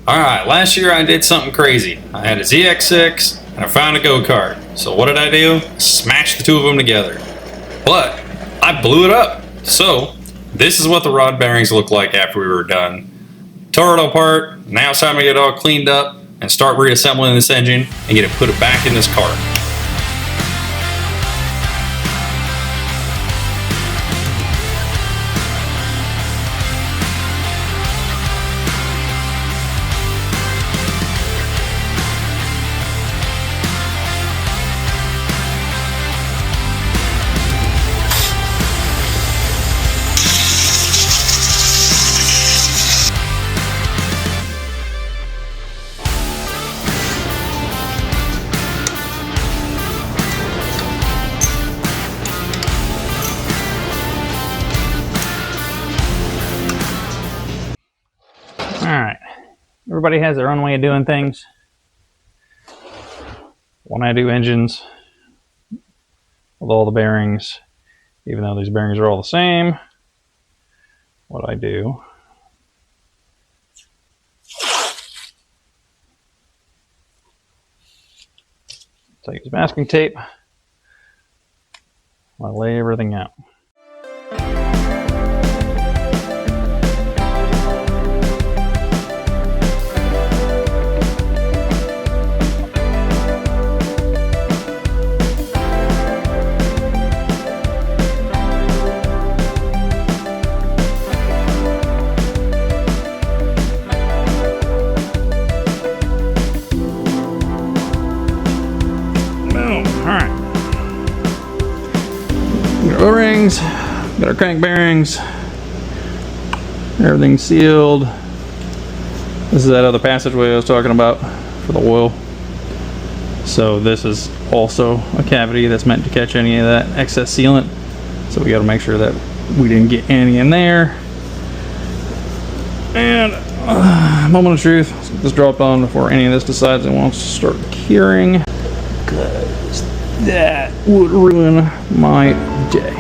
Alright, last year I did something crazy. I had a ZX-6 and I found a go-kart. So what did I do? Smashed the two of them together. But I blew it up. So this is what the rod bearings look like after we were done. Tore it apart. Now it's time to get it all cleaned up and start reassembling this engine and get it put back in this cart. Alright, everybody has their own way of doing things. When I do engines with all the bearings, even though these bearings are all the same, what I do take this masking tape, I lay everything out. O-rings, got our crank bearings, everything's sealed. This is that other passageway I was talking about for the oil. So this is also a cavity that's meant to catch any of that excess sealant. So we got to make sure that we didn't get any in there. And moment of truth, let's get this dropped on before any of this decides it wants to start curing, because that would ruin my day.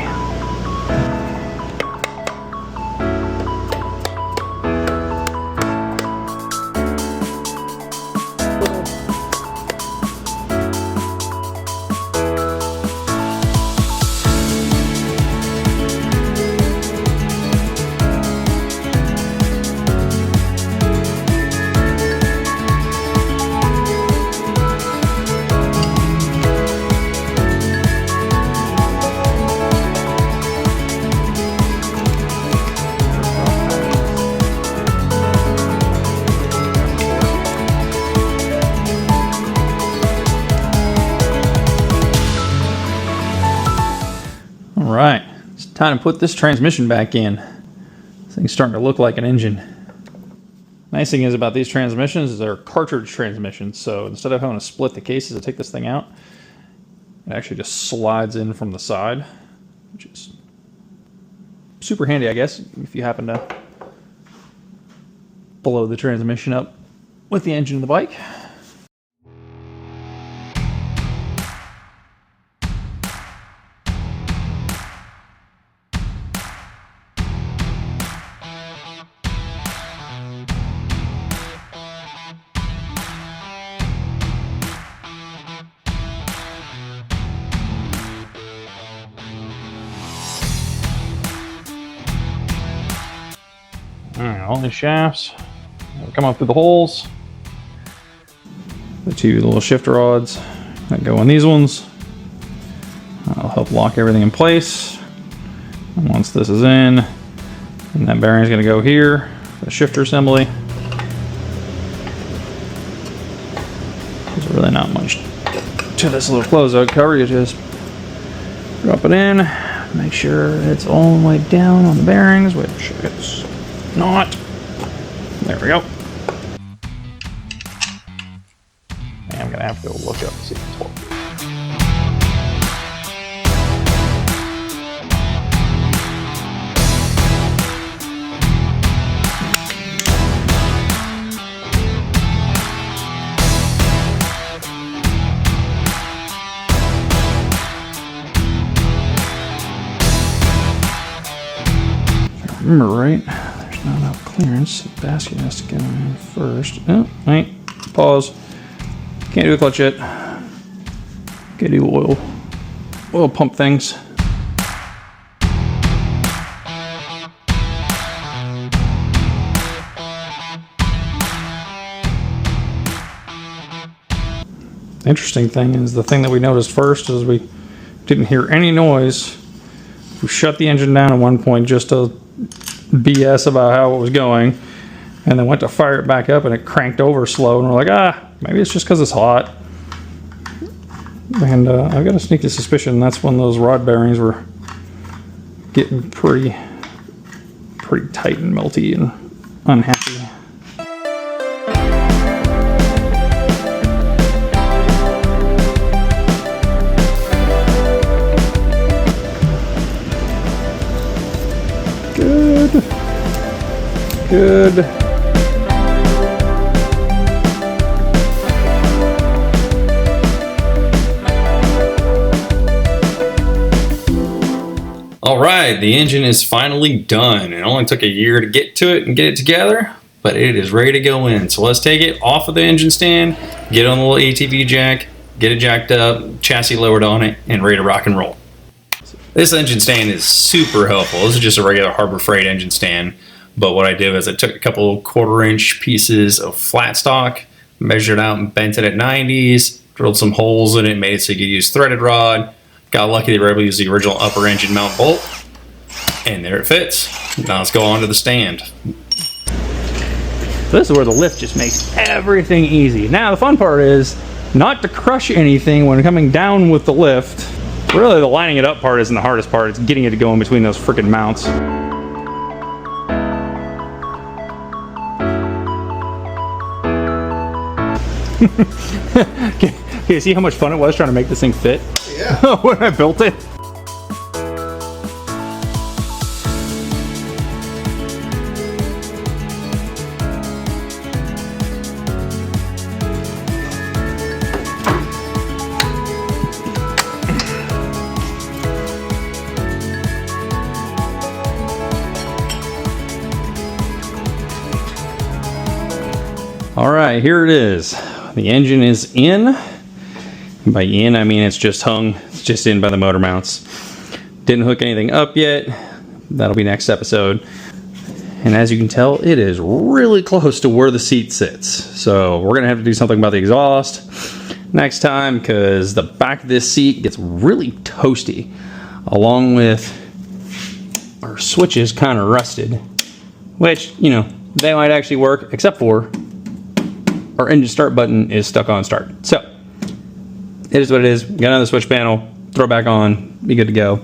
Alright, it's time to put this transmission back in. This thing's starting to look like an engine. Nice thing is about these transmissions is they're cartridge transmissions, so instead of having to split the cases to take this thing out, it actually just slides in from the side, which is super handy, I guess, if you happen to blow the transmission up with the engine of the bike. Alright, all these shafts come up through the holes. The two little shifter rods that go in these ones. That'll help lock everything in place. And once this is in, and that bearing is going to go here for the shifter assembly. There's really not much to this little closeout cover. You just drop it in, make sure it's all the way down on the bearings, which it's not. There we go. And I'm gonna have to go look up and see if it's working. If I remember right, there's not enough clearance. The basket has to go in first. Oh, wait. Pause. Can't do a clutch yet. Gotta do oil pump things. Interesting thing is, the thing that we noticed first is we didn't hear any noise. We shut the engine down at one point just to BS about how it was going, and then went to fire it back up and it cranked over slow, and we're like, maybe it's just because it's hot. And I've got a sneaky suspicion that's when those rod bearings were getting pretty tight and melty and unhappy. Good. All right, the engine is finally done. It only took a year to get to it and get it together, but it is ready to go in. So let's take it off of the engine stand, get on the little ATV jack, get it jacked up, chassis lowered on it, and ready to rock and roll. This engine stand is super helpful. This is just a regular Harbor Freight engine stand. But what I did is I took a couple 1/4-inch pieces of flat stock, measured out and bent it at 90s, drilled some holes in it, made it so you could use threaded rod. Got lucky they were able to use the original upper engine mount bolt. And there it fits. Now let's go on to the stand. So this is where the lift just makes everything easy. Now the fun part is not to crush anything when coming down with the lift. Really, the lining it up part isn't the hardest part. It's getting it to go in between those freaking mounts. Can you see how much fun it was trying to make this thing fit? Yeah. When I built it. All right, here it is. The engine is in. And by in, I mean it's just hung. It's just in by the motor mounts. Didn't hook anything up yet. That'll be next episode. And as you can tell, it is really close to where the seat sits. So we're gonna have to do something about the exhaust next time, because the back of this seat gets really toasty, along with our switches kind of rusted, which, you know, they might actually work, except for our engine start button is stuck on start. So it is what it is. Get another switch panel, throw it back on, be good to go.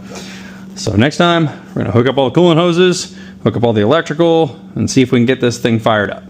So next time, we're gonna hook up all the coolant hoses, hook up all the electrical, and see if we can get this thing fired up.